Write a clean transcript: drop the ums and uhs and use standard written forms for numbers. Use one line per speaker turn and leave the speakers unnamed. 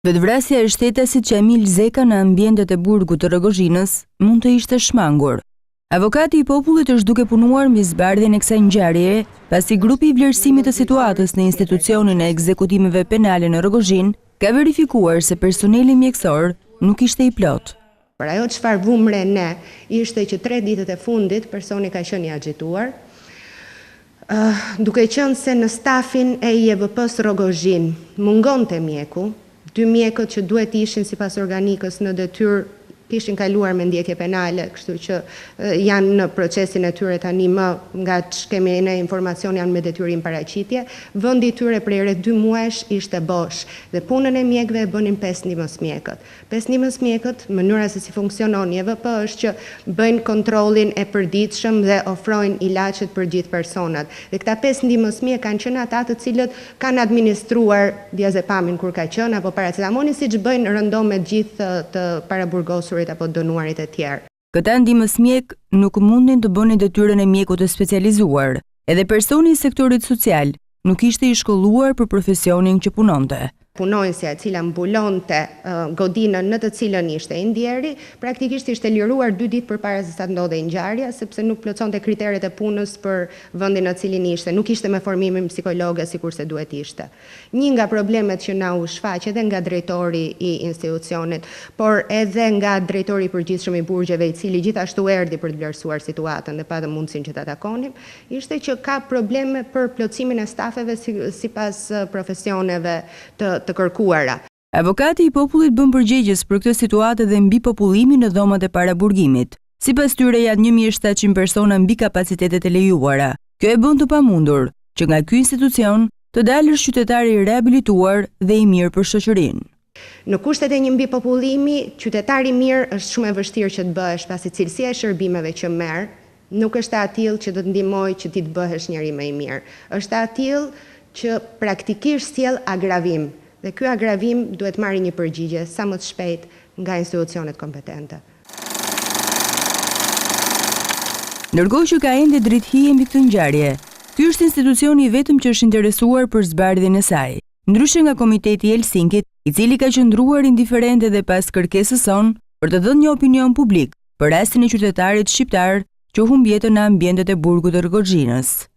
Vetvrasja e shtetasit Qamil Zeka në ambientet e burgut të Rogozhinës mund të ishte shmangur. Avokati i popullit është duke punuar mbi zbardhjen e kësaj ngjarjeje, pasi grupi i vlerësimit të situatës në institucionin e ekzekutimeve penale në Rogozhinë ka verifikuar se personeli mjekësor nuk ishte i plot.
Por ajo çfarë vumre ne ishte që 3 ditët e fundit personi ka qenë i agituar, duke qenë se në stafin e IEVP-s Rogozhinë mungonte mjeku. 2 mjekët që duhet ishin sipas organikës në detyrë kishin kaluar me ndjekje penale, kështu që janë në procesin e tyre tani më nga kemi ne informacion janë me detyrim paraqitje. Vendi i tyre prej rreth 2 muajsh ishte bosh dhe punën e mjekëve e bënin 5 ndihmës mjekët. 5 ndihmës mjekët, mënyra se si funksionon IEVP është që bëjnë kontrollin e përditshëm dhe ofrojnë ilaçet për gjithë personat. Dhe këta 5 ndihmës mjekë kanë qenë ata të cilët kanë administruar diazepamin kur ka qenë apo paracetamonin, siç bëjnë rëndom me gjithë të paraburgosur apo dënuarit e tjerë.
Këta ndihmës mjek nuk mundin të bënin detyrën e mjekut të specializuar, edhe personi i sektorit social nuk ishte i shkolluar për profesionin që punonte.
Punonjësja e cila mbulonte godinën në të cilën ishte i ndjeri, praktikisht ishte liruar 2 ditë përpara se sa të ndodhej ngjarja, sepse nuk plotësonte kriteret e punës për vendin në cilin ishte, nuk ishte me formimin psikologe sikurse duhet ishte. Një nga problemet që na u shfaq edhe nga drejtori i institucionit, por edhe nga drejtori i përgjithshëm i burgjeve, i cili gjithashtu erdhi për të vlerësuar situatën dhe patë mundësinë që ta takonim, ishte që ka probleme për plotësimin e stafeve sipas profesioneve të kërkuara.
Avokati i popullit bën përgjegjës për këtë situatë dhe mbi popullimin në dhomat e paraburgimit. Sipas tyre janë 1700 persona mbi kapacitetet e lejuara. Kjo e bën të pamundur që nga ky institucion të dalësh qytetari i rehabilituar dhe i mirë për shoqërinë.
Në kushtet e një mbi popullimi, qytetari i mirë është shumë e vështirë që të bëhesh, pasi cilësia e shërbimeve që merr nuk është e tillë që do të ndihmojë që ti të bëhesh njëri më i mirë. Është e tillë që praktikisht sjell agravim. Dhe ky agravim duhet marrë një përgjigje sa më të shpejt nga institucionet kompetente.
Ndërkohë që ka ende drejthije mbi këtë ngjarje, ky është institucioni i vetëm që është interesuar për zbardhjen e saj. Ndryshe nga Komiteti i Helsinkit, i cili ka qëndruar indiferent edhe pas kërkesës sonë për të dhënë një opinion publik për rastin e qytetarit shqiptar që humbi jetën në ambientet e burgut të Rogozhinës.